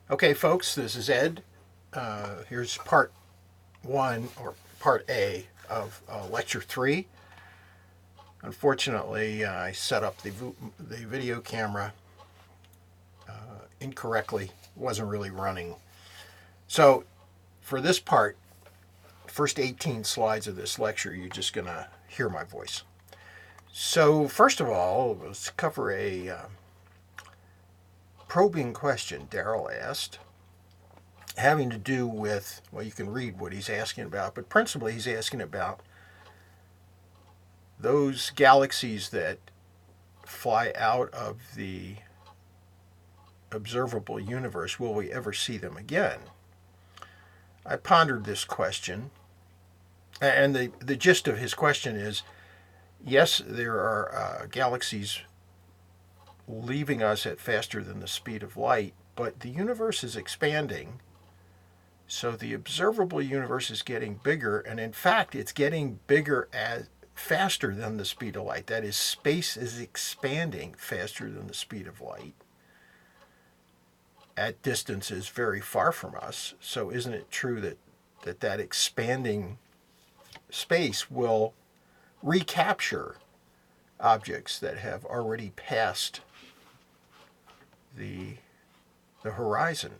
Okay, folks, this is Ed. Here's part one, or part A, of lecture three. Unfortunately, I set up the video camera incorrectly. It wasn't really running. So, for this part, first 18 slides of this lecture, you're just going to hear my voice. So, first of all, let's cover a probing question Daryl asked, having to do with, well, you can read what he's asking about, but principally he's asking about those galaxies that fly out of the observable universe. Will we ever see them again? I pondered this question, and the gist of his question is yes, there are galaxies leaving us at faster than the speed of light, but the universe is expanding. So the observable universe is getting bigger, and in fact, it's getting bigger as faster than the speed of light. That is, space is expanding faster than the speed of light at distances very far from us. So isn't it true that expanding space will recapture objects that have already passed the the horizon?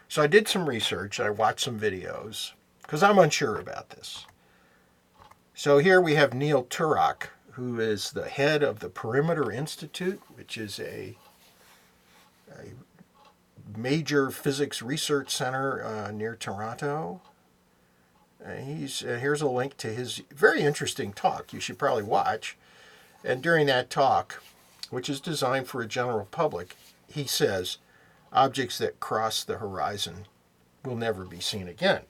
So I did some research. I watched some videos because I'm unsure about this. So here we have Neil Turok, who is the head of the Perimeter Institute, which is a major physics research center near Toronto. Here's a link to his very interesting talk you should probably watch. And during that talk, which is designed for a general public, he says objects that cross the horizon will never be seen again.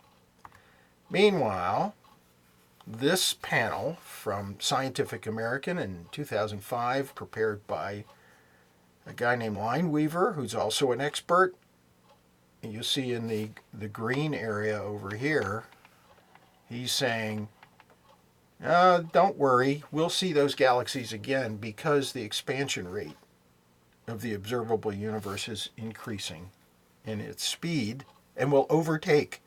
Meanwhile, this panel from Scientific American in 2005, prepared by a guy named Lineweaver, who's also an expert. You see in the green area over here, he's saying, don't worry, we'll see those galaxies again because the expansion rate of the observable universe is increasing in its speed and will overtake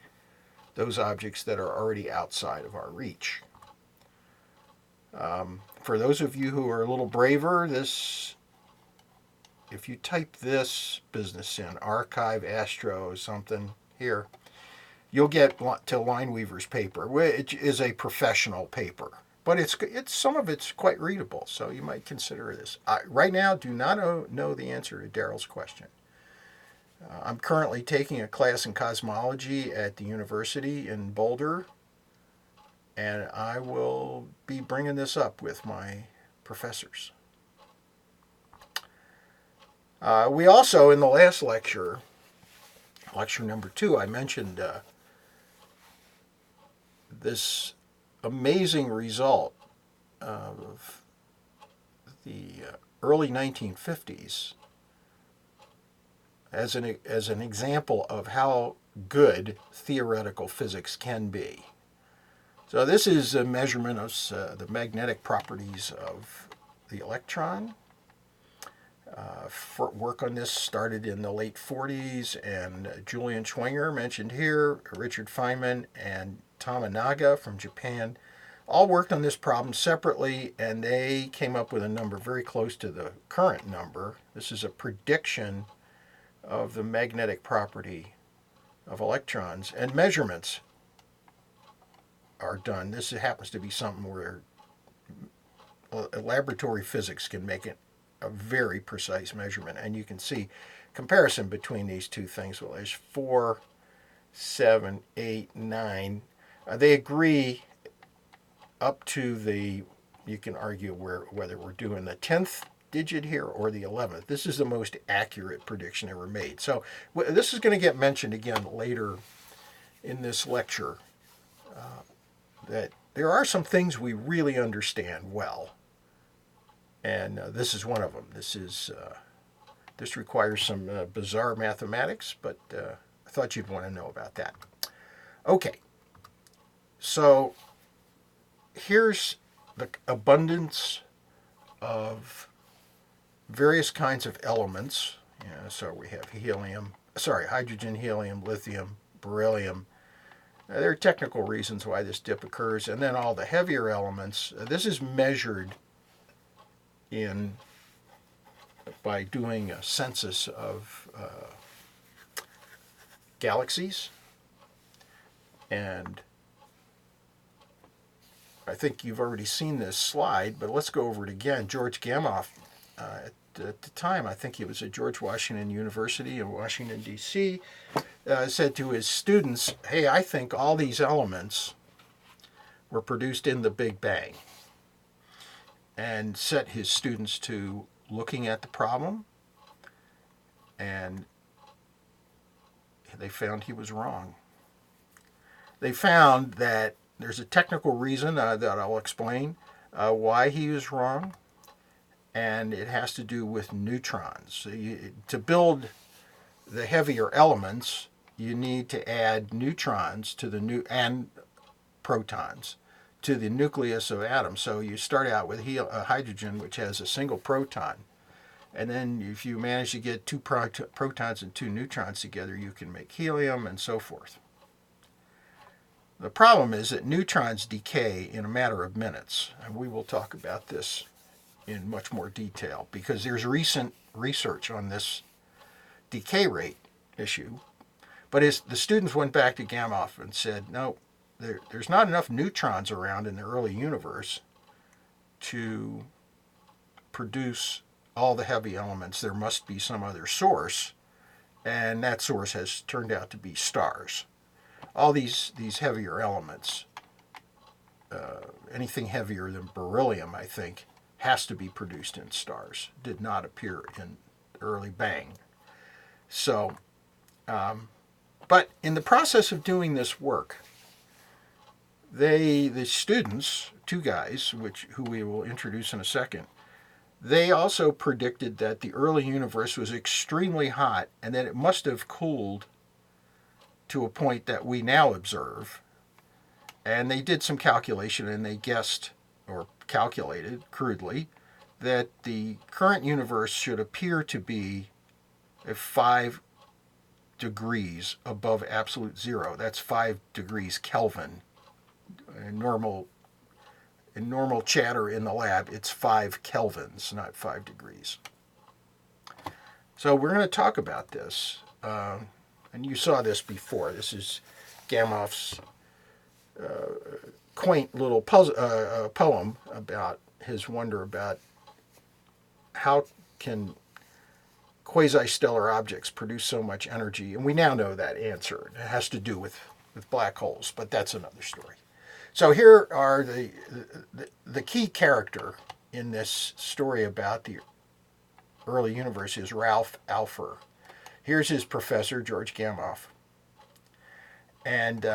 those objects that are already outside of our reach. For those of you who are a little braver, if you type this business in, Archive Astro or something here, you'll get to Lineweaver's paper, which is a professional paper. But it's some of it's quite readable, so you might consider this. Right now, do not know the answer to Daryl's question. I'm currently taking a class in cosmology at the university in Boulder, and I will be bringing this up with my professors. We also, in the last lecture, lecture number 2, I mentioned this amazing result of the early 1950s as an example of how good theoretical physics can be. So this is a measurement of the magnetic properties of the electron. Work on this started in the late 40s, and Julian Schwenger, mentioned here, Richard Feynman, and Tominaga from Japan all worked on this problem separately, and they came up with a number very close to the current number. This is a prediction of the magnetic property of electrons, and measurements are done. This happens to be something where laboratory physics can make it a very precise measurement, and you can see comparison between these two things. Well, there's 4, 7, 8, 9. They agree up to you can argue whether we're doing the 10th digit here or the 11th. This is the most accurate prediction ever made. So this is going to get mentioned again later in this lecture, that there are some things we really understand well, and this is one of them. This requires some bizarre mathematics, but I thought you'd want to know about that. Okay, so here's the abundance of various kinds of elements. So we have helium, hydrogen, helium, lithium, beryllium. There are technical reasons why this dip occurs, and then all the heavier elements. This is measured in by doing a census of galaxies, and I think you've already seen this slide, but let's go over it again. George Gamow, at the time, I think he was at George Washington University in Washington, D.C., said to his students, hey, I think all these elements were produced in the Big Bang, and set his students to looking at the problem, and they found he was wrong. They found that there's a technical reason that I'll explain why he was wrong, and it has to do with neutrons. So to build the heavier elements, you need to add neutrons to the and protons to the nucleus of atoms. So you start out with hydrogen, which has a single proton, and then if you manage to get two protons and two neutrons together, you can make helium and so forth. The problem is that neutrons decay in a matter of minutes, and we will talk about this in much more detail because there's recent research on this decay rate issue. But the students went back to Gamow and said, no, there's not enough neutrons around in the early universe to produce all the heavy elements. There must be some other source, and that source has turned out to be stars. All these heavier elements, anything heavier than beryllium, I think, has to be produced in stars. Did not appear in the early Bang. So, but in the process of doing this work, the students, two guys, who we will introduce in a second, they also predicted that the early universe was extremely hot and that it must have cooled to a point that we now observe. And they did some calculation, and they guessed, or calculated crudely, that the current universe should appear to be 5 degrees above absolute zero. That's 5 degrees Kelvin. In normal chatter in the lab, it's 5 kelvins, not 5 degrees. So we're going to talk about this. And you saw this before. This is Gamow's quaint little poem about his wonder about how can quasi-stellar objects produce so much energy. And we now know that answer. It has to do with black holes, but that's another story. So here are the key character in this story about the early universe is Ralph Alpher. Here's his professor, George Gamow. And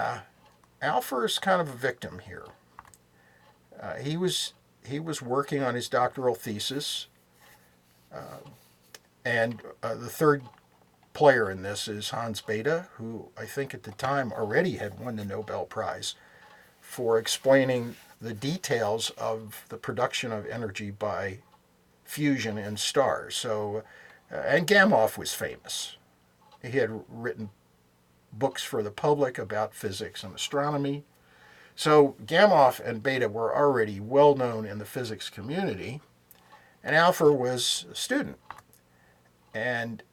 Alpher is kind of a victim here. He was working on his doctoral thesis, and the third player in this is Hans Bethe, who I think at the time already had won the Nobel Prize for explaining the details of the production of energy by fusion in stars. So, and Gamow was famous. He had written books for the public about physics and astronomy. So Gamow and Bethe were already well known in the physics community, and Alpher was a student. And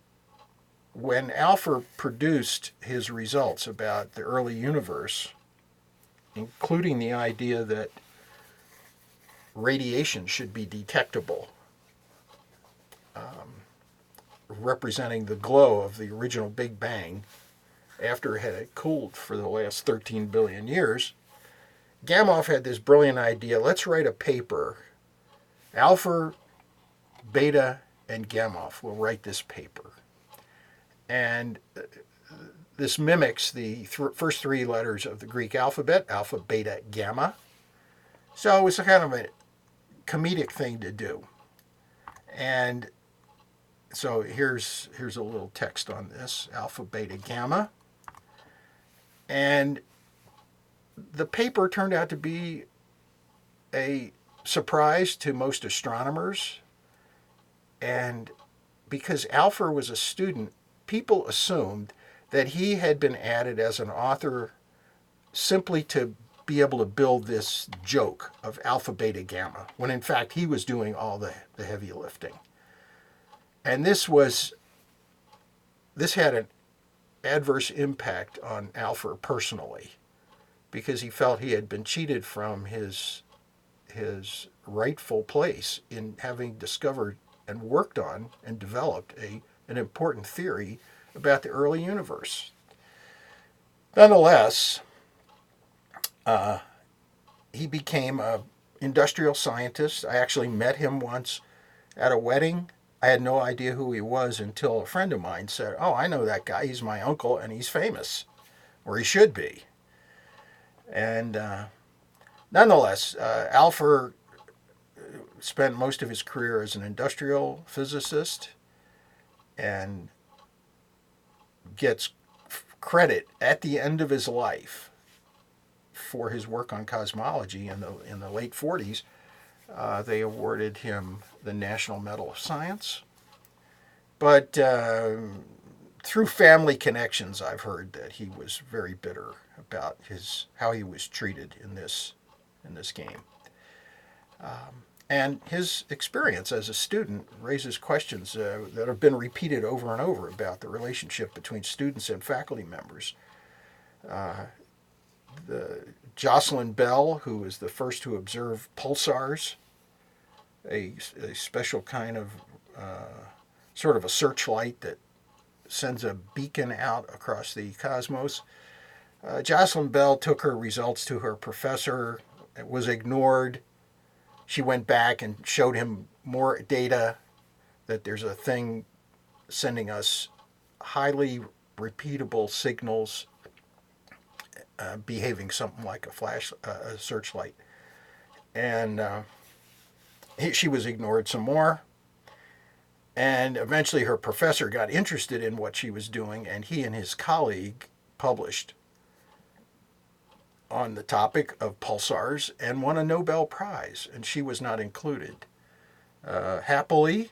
when Alpher produced his results about the early universe, including the idea that radiation should be detectable, representing the glow of the original Big Bang after it had cooled for the last 13 billion years, Gamow had this brilliant idea. Let's write a paper. Alpher, Bethe, and Gamow will write this paper. And this mimics the first 3 letters of the Greek alphabet, alpha, beta, gamma. So it was a kind of a comedic thing to do. And so here's a little text on this, alpha, beta, gamma. And the paper turned out to be a surprise to most astronomers. And because Alpher was a student, people assumed that he had been added as an author simply to be able to build this joke of alpha, beta, gamma, when in fact he was doing all the heavy lifting. And this had an adverse impact on Alpher personally, because he felt he had been cheated from his rightful place in having discovered and worked on and developed an important theory about the early universe. Nonetheless, he became an industrial scientist. I actually met him once at a wedding. I had no idea who he was until a friend of mine said, "Oh, I know that guy. He's my uncle, and he's famous, or he should be." And nonetheless, Alpher spent most of his career as an industrial physicist and gets credit at the end of his life for his work on cosmology in the late 40s. They awarded him the National Medal of Science. But through family connections, I've heard that he was very bitter about how he was treated in this game. And his experience as a student raises questions that have been repeated over and over about the relationship between students and faculty members. Jocelyn Bell, who was the first to observe pulsars, a special kind of sort of a searchlight that sends a beacon out across the cosmos. Jocelyn Bell took her results to her professor. It was ignored. She went back and showed him more data that there's a thing sending us highly repeatable signals behaving something like a searchlight. And she was ignored some more. And eventually her professor got interested in what she was doing, and he and his colleague published on the topic of pulsars and won a Nobel Prize, and she was not included. Happily,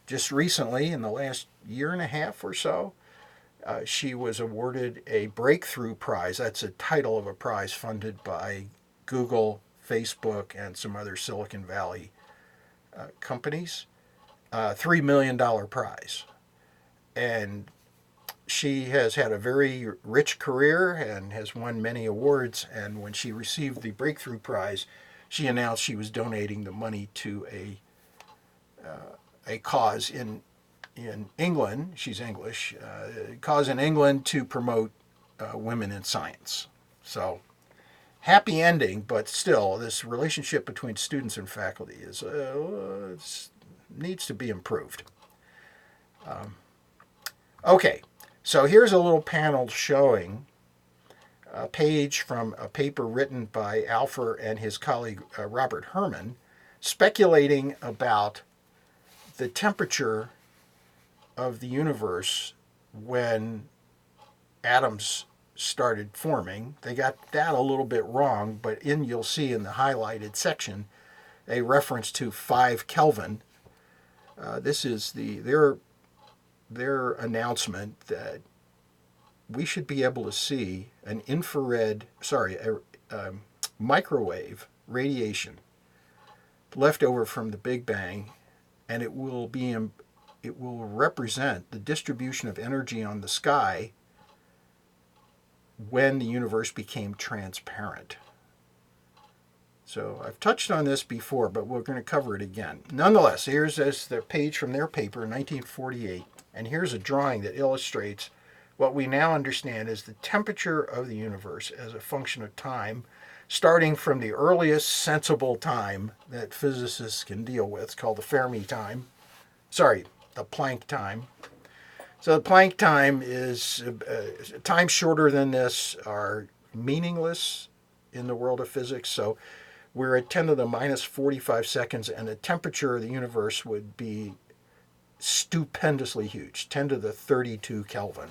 just recently, in the last year and a half or so, she was awarded a Breakthrough Prize. That's a title of a prize funded by Google, Facebook, and some other Silicon Valley companies. $3 million prize. And she has had a very rich career and has won many awards. And when she received the Breakthrough Prize, she announced she was donating the money to a cause in England. She's English. A cause in England to promote women in science. So happy ending, but still, this relationship between students and faculty needs to be improved. Okay, so here's a little panel showing a page from a paper written by Alpher and his colleague Robert Herman, speculating about the temperature of the universe when atoms started forming. They got that a little bit wrong, but you'll see in the highlighted section a reference to 5 Kelvin. This is their announcement that we should be able to see an microwave radiation left over from the Big Bang, and it will represent the distribution of energy on the sky when the universe became transparent. So I've touched on this before, but we're going to cover it again. Nonetheless, here's the page from their paper in 1948, and here's a drawing that illustrates what we now understand as the temperature of the universe as a function of time, starting from the earliest sensible time that physicists can deal with. It's called the Fermi time. The Planck time. So the Planck time is time shorter than this are meaningless in the world of physics. So we're at 10 to the minus 45 seconds, and the temperature of the universe would be stupendously huge, 10 to the 32 Kelvin.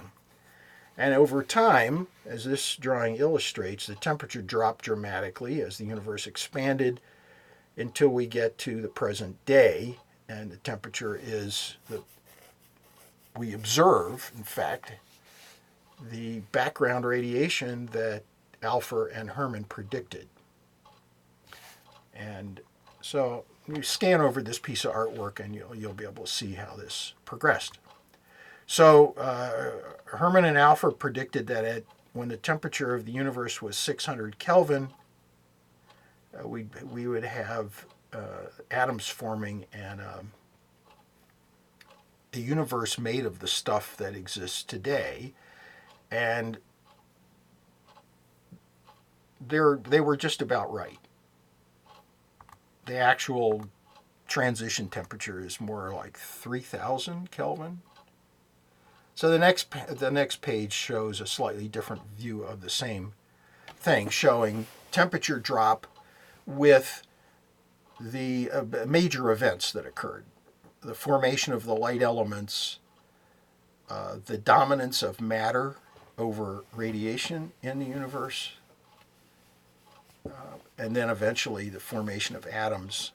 And over time, as this drawing illustrates, the temperature dropped dramatically as the universe expanded until we get to the present day, and the temperature is we observe, in fact, the background radiation that Alpher and Herman predicted. And so you scan over this piece of artwork and you'll be able to see how this progressed. So Herman and Alpher predicted that when the temperature of the universe was 600 Kelvin, we would have atoms forming and a universe made of the stuff that exists today. And they were just about right. The actual transition temperature is more like 3,000 Kelvin. So the next page shows a slightly different view of the same thing, showing temperature drop with the major events that occurred. The formation of the light elements, the dominance of matter over radiation in the universe, and then eventually the formation of atoms,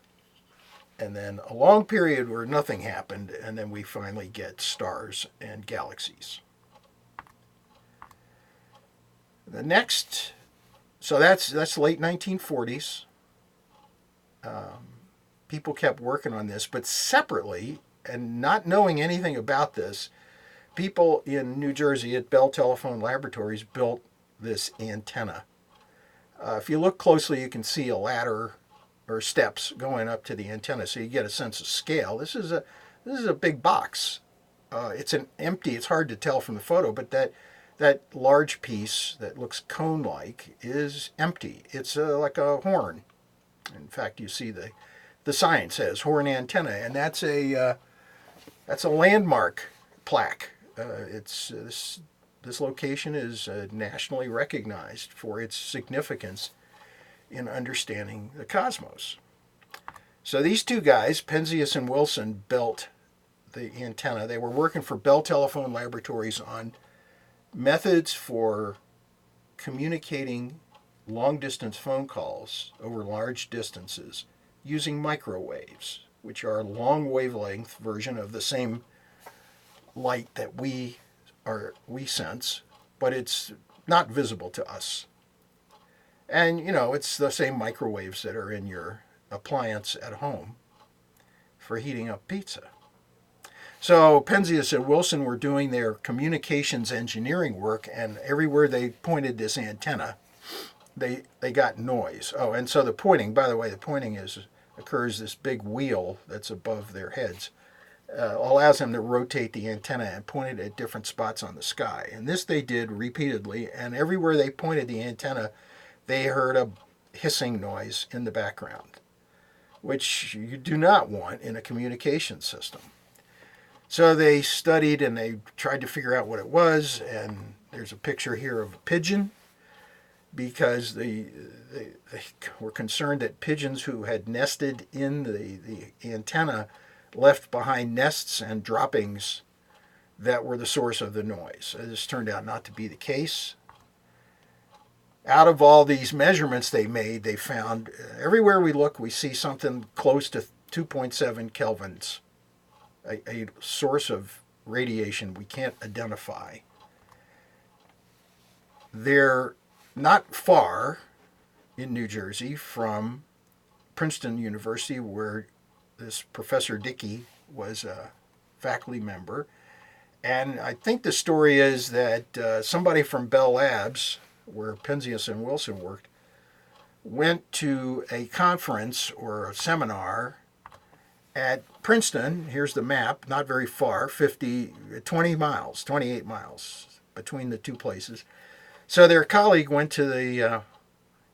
and then a long period where nothing happened, and then we finally get stars and galaxies. The next, so that's late 1940s. People kept working on this, but separately, and not knowing anything about this, people in New Jersey at Bell Telephone Laboratories built this antenna. If you look closely, you can see a ladder or steps going up to the antenna, so you get a sense of scale. This is a big box. It's empty. It's hard to tell from the photo, but that large piece that looks cone-like is empty. It's like a horn. In fact, you see the sign says horn antenna, and that's a landmark plaque. This location is nationally recognized for its significance in understanding the cosmos. So these two guys, Penzias and Wilson, built the antenna. They were working for Bell Telephone Laboratories on methods for communicating long-distance phone calls over large distances using microwaves, which are a long wavelength version of the same light that we sense, but it's not visible to us. And, it's the same microwaves that are in your appliance at home for heating up pizza. So Penzias and Wilson were doing their communications engineering work, and everywhere they pointed this antenna, they got noise. Oh, and so the pointing, by the way, occurs this big wheel that's above their heads. Allows them to rotate the antenna and point it at different spots on the sky. And this they did repeatedly, and everywhere they pointed the antenna, they heard a hissing noise in the background, which you do not want in a communication system. So they studied and they tried to figure out what it was, and there's a picture here of a pigeon, because they were concerned that pigeons who had nested in the antenna left behind nests and droppings that were the source of the noise. This turned out not to be the case. Out of all these measurements they made, they found everywhere we look, we see something close to 2.7 kelvins, a source of radiation we can't identify. They're not far in New Jersey from Princeton University, where this Professor Dickey was a faculty member. And I think the story is that somebody from Bell Labs, where Penzias and Wilson worked, went to a conference or a seminar at Princeton. Here's the map, not very far, 28 miles between the two places. So their colleague went to the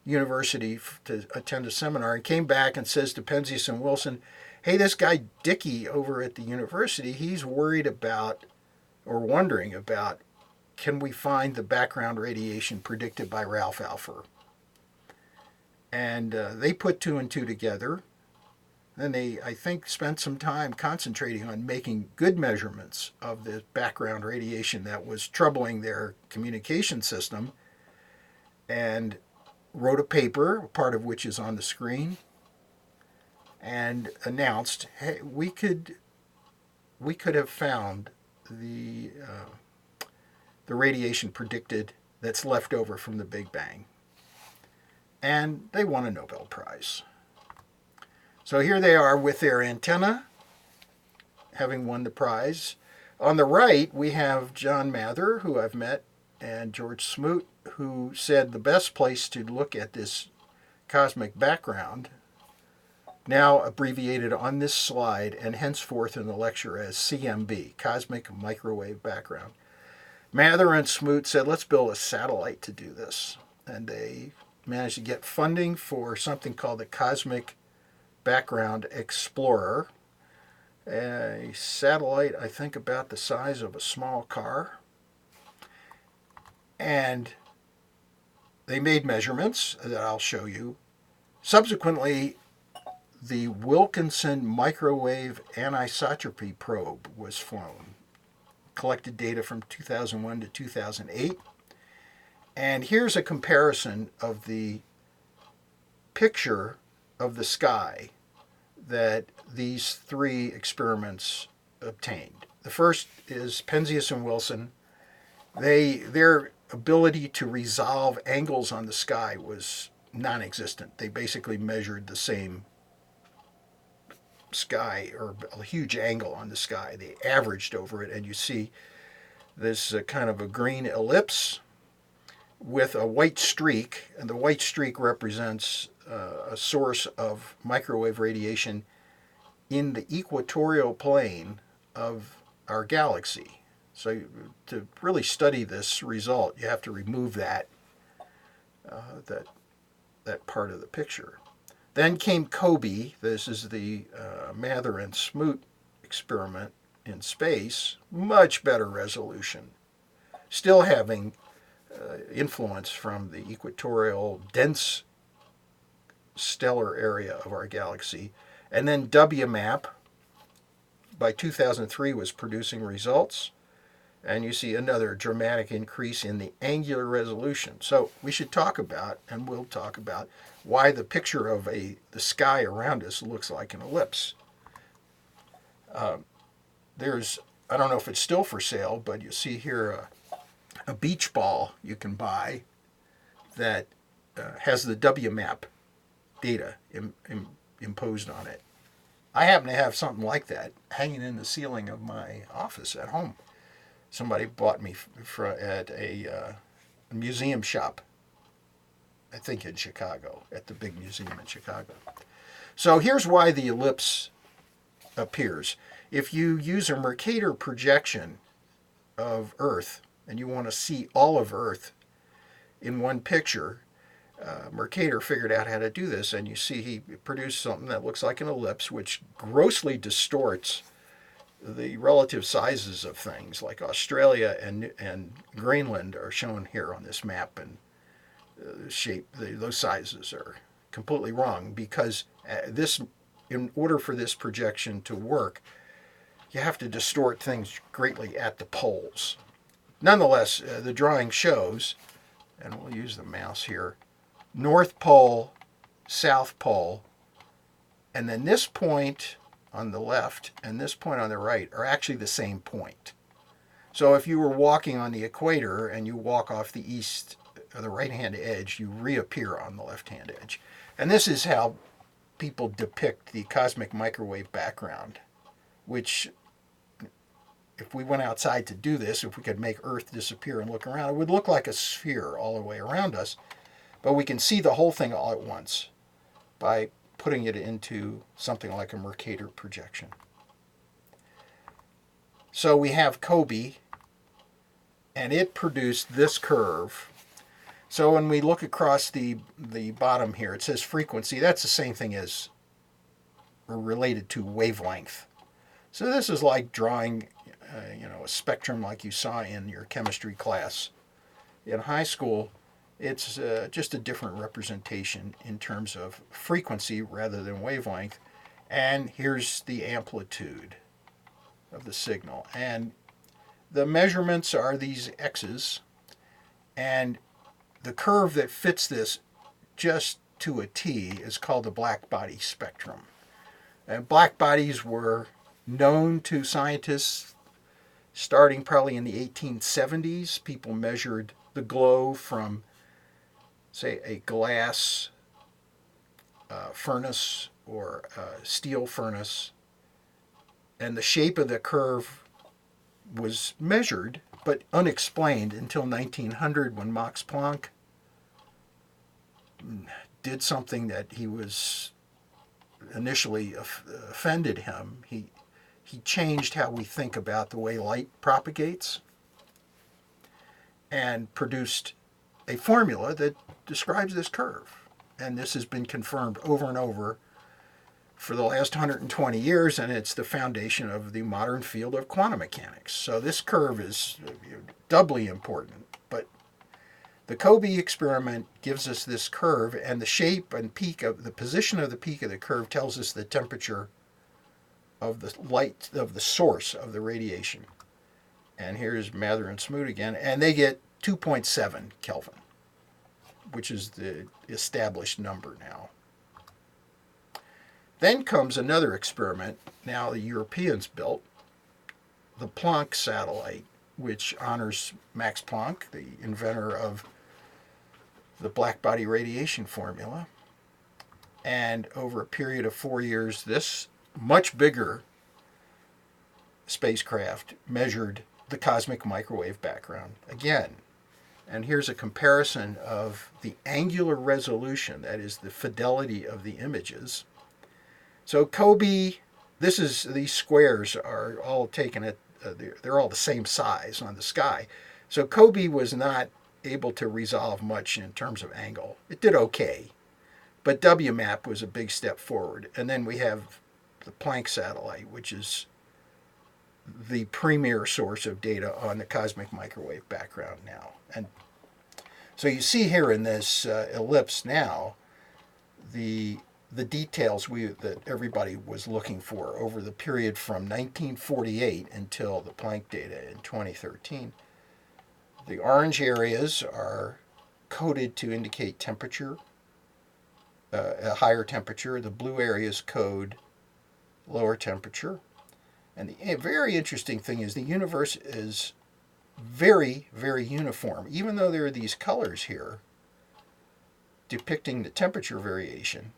university to attend a seminar and came back and says to Penzias and Wilson, hey, this guy Dickey over at the university, he's worried about or wondering about, can we find the background radiation predicted by Ralph Alpher? And they put two and two together. Then they, I think, spent some time concentrating on making good measurements of the background radiation that was troubling their communication system, and wrote a paper, part of which is on the screen, and announced, hey, we could have found the radiation predicted that's left over from the Big Bang. And they won a Nobel Prize. So here they are with their antenna, having won the prize. On the right, we have John Mather, who I've met, and George Smoot, who said the best place to look at this cosmic background, now abbreviated on this slide and henceforth in the lecture as CMB, Cosmic Microwave Background. Mather and Smoot said, let's build a satellite to do this. And they managed to get funding for something called the Cosmic Background Explorer, a satellite, I think, about the size of a small car. And they made measurements that I'll show you. Subsequently, the Wilkinson Microwave Anisotropy Probe was flown, collected data from 2001 to 2008. And here's a comparison of the picture of the sky that these three experiments obtained. The first is Penzias and Wilson. Their ability to resolve angles on the sky was non-existent. They basically measured the same sky, or a huge angle on the sky. They averaged over it, and you see this kind of a green ellipse with a white streak, and the white streak represents a source of microwave radiation in the equatorial plane of our galaxy. So to really study this result, you have to remove that part of the picture. Then came COBE. This is the Mather and Smoot experiment in space. Much better resolution. Still having influence from the equatorial dense stellar area of our galaxy. And then WMAP by 2003 was producing results. And you see another dramatic increase in the angular resolution. So we should talk about, and we'll talk about, why the picture of the sky around us looks like an ellipse. There's, I don't know if it's still for sale, but you see here a beach ball you can buy that has the WMAP data imposed on it. I happen to have something like that hanging in the ceiling of my office at home. Somebody bought me at a museum shop, I think in Chicago, at the big museum in Chicago. So here's why the ellipse appears. If you use a Mercator projection of Earth, and you want to see all of Earth in one picture, Mercator figured out how to do this, and you see he produced something that looks like an ellipse, which grossly distorts the relative sizes of things, like Australia and Greenland are shown here on this map, and those sizes are completely wrong, because in order for this projection to work, you have to distort things greatly at the poles. Nonetheless, the drawing shows, and we'll use the mouse here, North Pole, South Pole, and then this point on the left and this point on the right are actually the same point. So if you were walking on the equator and you walk off the east or the right-hand edge, you reappear on the left-hand edge. And this is how people depict the cosmic microwave background, which, if we went outside to do this, if we could make Earth disappear and look around, it would look like a sphere all the way around us. But we can see the whole thing all at once by putting it into something like a Mercator projection. So we have COBE, and it produced this curve. So when we look across the bottom here, it says frequency. That's the same thing as, or related to, wavelength. So this is like drawing a spectrum like you saw in your chemistry class. In high school, it's just a different representation in terms of frequency rather than wavelength. And here's the amplitude of the signal. And the measurements are these X's. And the curve that fits this just to a T is called the black body spectrum. And black bodies were known to scientists Starting probably in the 1870s, people measured the glow from, say, a glass furnace or a steel furnace, and the shape of the curve was measured but unexplained until 1900 when Max Planck did something that he was initially offended him. He changed how we think about the way light propagates and produced a formula that describes this curve. And this has been confirmed over and over for the last 120 years, and it's the foundation of the modern field of quantum mechanics. So this curve is doubly important. But the COBE experiment gives us this curve, and the shape and peak of the position of the peak of the curve tells us the temperature of the light, of the source of the radiation. And here's Mather and Smoot again, and they get 2.7 Kelvin, which is the established number now. Then comes another experiment, now the Europeans built, the Planck satellite, which honors Max Planck, the inventor of the blackbody radiation formula. And over a period of 4 years, this much bigger spacecraft measured the cosmic microwave background again. And here's a comparison of the angular resolution, that is the fidelity of the images. So COBE, these squares are all taken at, they're all the same size on the sky. So COBE was not able to resolve much in terms of angle. It did okay, but WMAP was a big step forward. And then we have the Planck satellite, which is the premier source of data on the cosmic microwave background now. And so you see here in this ellipse now the details that everybody was looking for over the period from 1948 until the Planck data in 2013. The orange areas are coded to indicate temperature, a higher temperature. The blue areas code lower temperature. And the very interesting thing is the universe is very, very uniform. Even though there are these colors here depicting the temperature variation,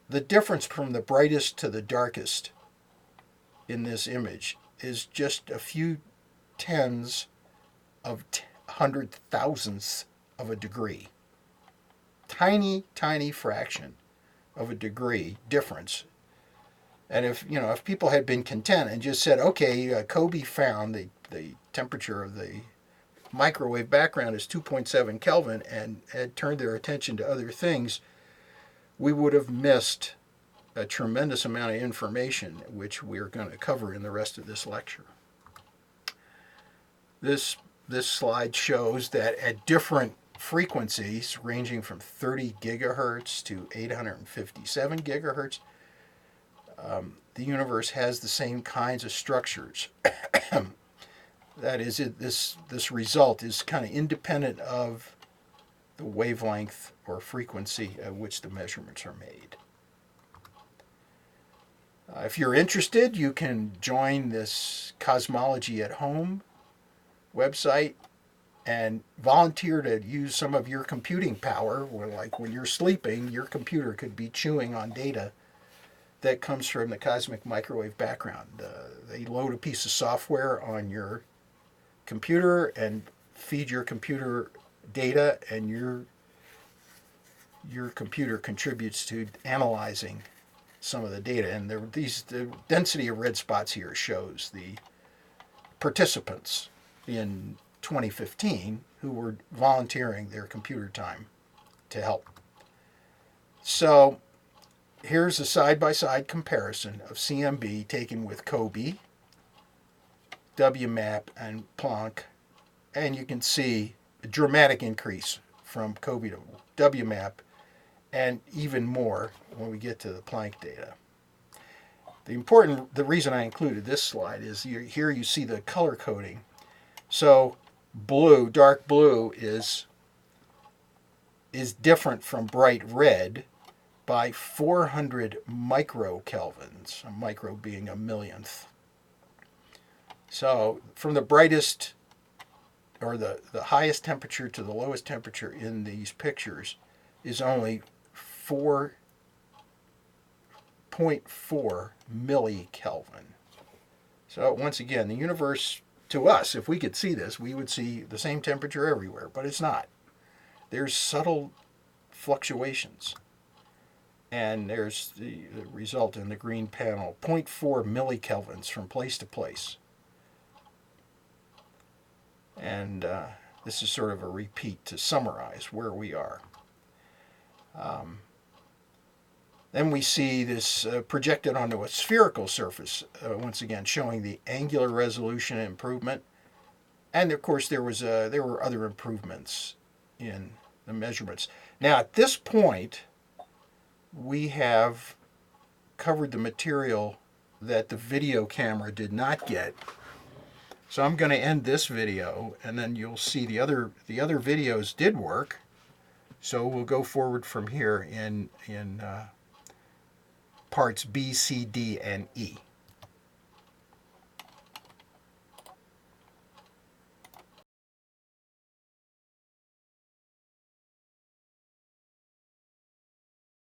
the difference from the brightest to the darkest in this image is just a few tens of 100 thousandths of a degree. Tiny, tiny fraction of a degree difference. And if people had been content and just said, okay, COBE found the temperature of the microwave background is 2.7 Kelvin and had turned their attention to other things, we would have missed a tremendous amount of information, which we're going to cover in the rest of this lecture. This slide shows that at different frequencies, ranging from 30 gigahertz to 857 gigahertz, the universe has the same kinds of structures. That is, this result is kind of independent of the wavelength or frequency at which the measurements are made. If you're interested, you can join this Cosmology at Home website and volunteer to use some of your computing power, where, like when you're sleeping, your computer could be chewing on data that comes from the cosmic microwave background. They load a piece of software on your computer and feed your computer data, and your computer contributes to analyzing some of the data. And the density of red spots here shows the participants in 2015 who were volunteering their computer time to help. So here's a side-by-side comparison of CMB taken with COBE, WMAP, and Planck, and you can see a dramatic increase from COBE to WMAP, and even more when we get to the Planck data. The reason I included this slide is here you see the color coding. So blue, dark blue, is different from bright red by 400 microkelvins, a micro being a millionth. So from the brightest or the highest temperature to the lowest temperature in these pictures is only 4.4 millikelvin. So once again, the universe, to us, if we could see this, we would see the same temperature everywhere, but it's not. There's subtle fluctuations. And there's the result in the green panel, 0.4 millikelvins from place to place. And this is sort of a repeat to summarize where we are. Then we see this projected onto a spherical surface, once again showing the angular resolution improvement. And of course there were other improvements in the measurements. Now at this point, we have covered the material that the video camera did not get. So I'm going to end this video, and then you'll see the other videos did work. So we'll go forward from here in parts B, C, D, and E.